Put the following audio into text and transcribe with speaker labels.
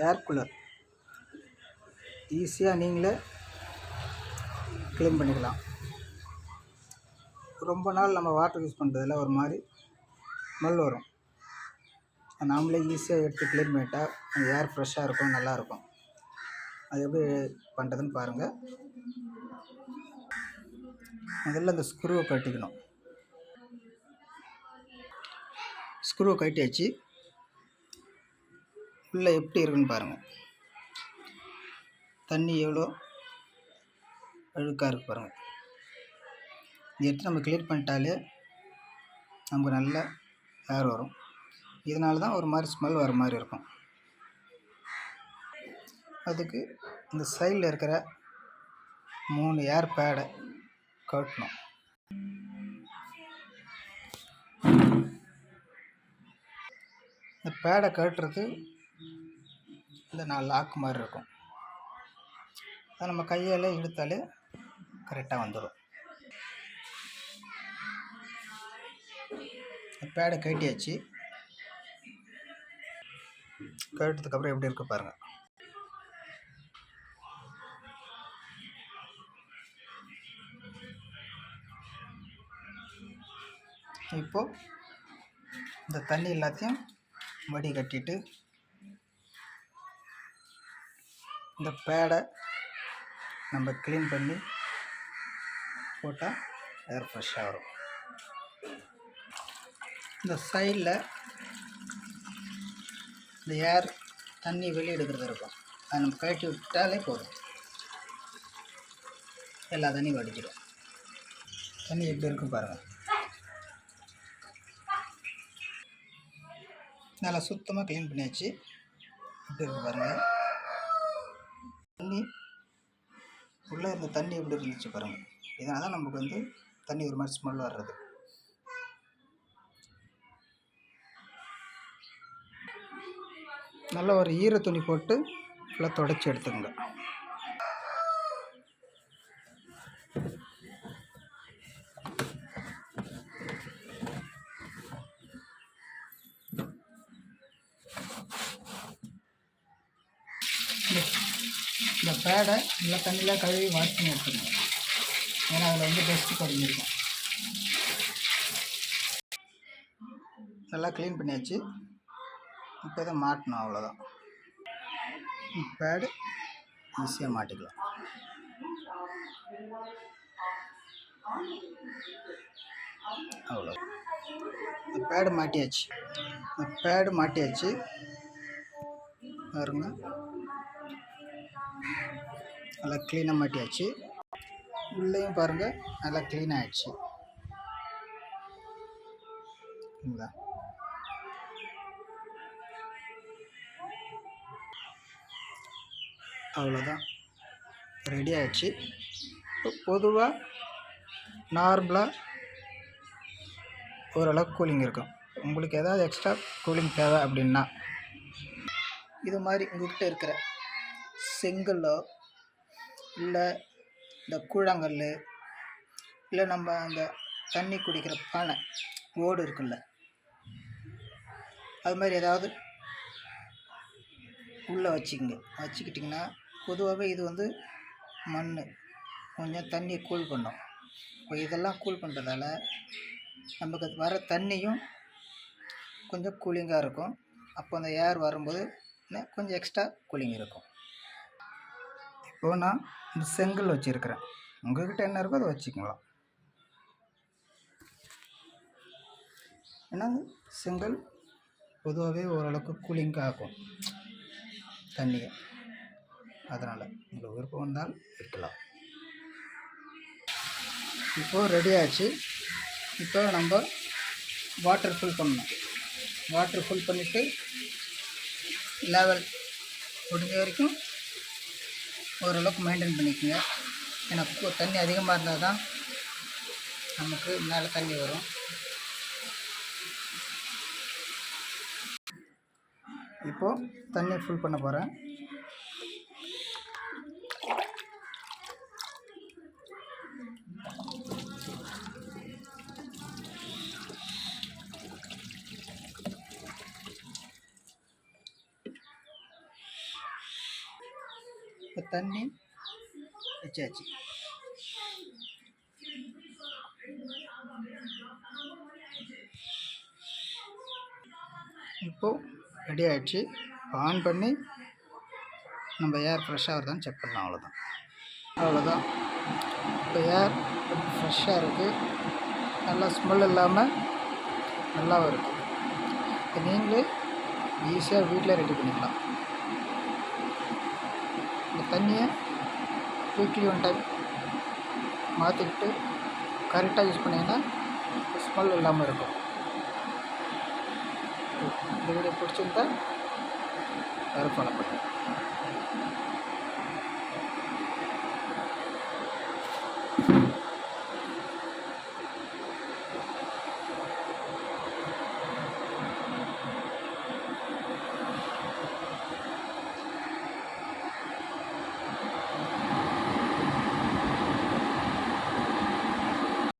Speaker 1: Air cooler ஈஸியாக நீங்களே clean பண்ணிக்கலாம். ரொம்ப நாள் நம்ம வாட்டர் யூஸ் பண்ணுறதில்ல ஒரு மாதிரி ஸ்மெல் வரும். நாமளே ஈஸியாக எடுத்து க்ளீன் பண்ணிட்டால் அந்த ஏர் ஃப்ரெஷ்ஷாக இருக்கும், நல்லாயிருக்கும். அது எப்படி பண்ணுறதுன்னு பாருங்கள். முதல்ல அந்த ஸ்க்ரூவை கட்டிக்கணும். ஸ்க்ரூவை கட்டியாச்சு. உள்ளே எப்படி இருக்குன்னு பாருங்கள். தண்ணி எவ்வளோ அழுக்காக இருக்குது பாருங்கள். இதை எடுத்து நம்ம க்ளீன் பண்ணிட்டாலே நமக்கு நல்ல ஏர் வரும். இதனால தான் ஒரு மாதிரி ஸ்மெல் வர மாதிரி இருக்கும். அதுக்கு இந்த சைடில் இருக்கிற 3 ஏர் பேடை கட்டணும். இந்த பேடை கட்டுறது இந்த 4 லாக் மாதிரி இருக்கும். அதை நம்ம கையால் இழுத்தாலே கரெக்டாக வந்துடும். பேடை கட்டியாச்சு. கட்டுறதுக்கப்புறம் எப்படி இருக்கு பாருங்கள். இப்போது இந்த தண்ணி எல்லாத்தையும் வடிகட்டிட்டு இந்த பேடை நம்ம க்ளீன் பண்ணி போட்டால் ஏர் ஃப்ரெஷ்ஷாக வரும். இந்த சைடில் இந்த ஏர் தண்ணி வெளியே எடுக்கிறது இருக்கும். அதை நம்ம கழட்டி விட்டாலே போதும், எல்லா தண்ணியும் வடிச்சிடும். தண்ணி எப்படி இருக்கும் பாருங்கள். நல்லா சுத்தமாக க்ளீன் பண்ணியாச்சு. எப்படி இருக்கு பாருங்கள். தண்ணி உள்ளே இருந்த தண்ணி எப்படி இருந்துச்சு பாருங்கள். இதனால தான் நமக்கு வந்து தண்ணி ஒரு மாதிரி ஸ்மெல் வர்றது. நல்லா ஒரு ஈர துணி போட்டு ஃபுல்லாக துடைச்சி எடுத்துக்கோங்க. இந்த பேடை நல்லா தண்ணியில் கழுவி வாஷ் பண்ணி எடுத்துக்கணும். ஏன்னா அதில் வந்து டஸ்ட்டு படிஞ்சிருக்கும். நல்லா க்ளீன் பண்ணியாச்சு. இப்போ தான் மாட்டணும், அவ்வளோதான். பேடு ஈஸியாக மாட்டிக்கலாம். அவ்வளோ பேடு மாட்டியாச்சு. பாருங்க, நல்லா க்ளீனாக மாட்டியாச்சு. உள்ளேயும் பாருங்கள், நல்லா க்ளீன் ஆகிடுச்சு. சரிங்களா? அவ்வளோதான், ரெடி ஆகிடுச்சு. பொதுவாக நார்மலாக ஓரளவுக்கு கூலிங் இருக்கும். உங்களுக்கு ஏதாவது எக்ஸ்ட்ரா கூலிங் தேவை அப்படின்னா இது மாதிரி உங்கள்கிட்ட இருக்கிற செங்கல்லோ இல்லை இந்த கூழாங்கல் இல்லை நம்ம அந்த தண்ணி குடிக்கிற பானை ஓடு இருக்குல்ல, அது மாதிரி ஏதாவது உள்ளே வச்சுக்கிட்டிங்கன்னா, பொதுவாகவே இது வந்து மண் கொஞ்சம் தண்ணியை கூல் பண்ணும். இப்போ இதெல்லாம் கூல் பண்ணுறதால நமக்கு வர தண்ணியும் கொஞ்சம் கூலிங்காக இருக்கும். அப்போ அந்த ஏர் வரும்போது கொஞ்சம் எக்ஸ்ட்ரா கூலிங் இருக்கும். இப்போது நான் இந்த செங்கல் வச்சுருக்கிறேன். உங்கள்கிட்ட என்ன இருக்கோ அதை வச்சுக்கலாம். ஏன்னா செங்கல் பொதுவாகவே ஓரளவுக்கு கூலிங்காக ஆகும் தண்ணியை. அதனால் உங்களுக்கு விருப்பம் வந்தால் இருக்கலாம். இப்போது ரெடி ஆச்சு. இப்போ நம்ம வாட்டர் ஃபில் பண்ணணும். வாட்டர் ஃபில் பண்ணிவிட்டு லெவல் முடிஞ்ச வரைக்கும் ஓரளவுக்கு மெயின்டைன் பண்ணிக்கோங்க. ஏன்னா தண்ணி அதிகமாக இருந்தால் தான் நமக்கு மேலே தண்ணி வரும். இப்போது தண்ணி ஃபுல் பண்ண போகிறேன். இப்போ தண்ணி வச்சாச்சு. இப்போது ரெடி ஆகிடுச்சு. ஆன் பண்ணி நம்ம ஏர் ஃப்ரெஷ்ஷாக வருதான்னு செக் பண்ணலாம். அவ்வளோதான். இப்போ ஏர் ஃப்ரெஷ்ஷாக இருக்குது, நல்லா ஸ்மெல் இல்லாமல் நல்லாவும் இருக்குது. இப்போ நீங்களே ஈஸியாக வீட்டில் ரெடி பண்ணிக்கலாம். இந்த தண்ணியை வீக்லி 1 டைம் மாற்றிக்கிட்டு கரெக்டாக யூஸ் பண்ணிங்கன்னா ஸ்மெல் இல்லாமல் இருக்கும். இந்த வீடியோ பிடிச்சிருந்தா ஃபாலோ பண்ணுங்கள்.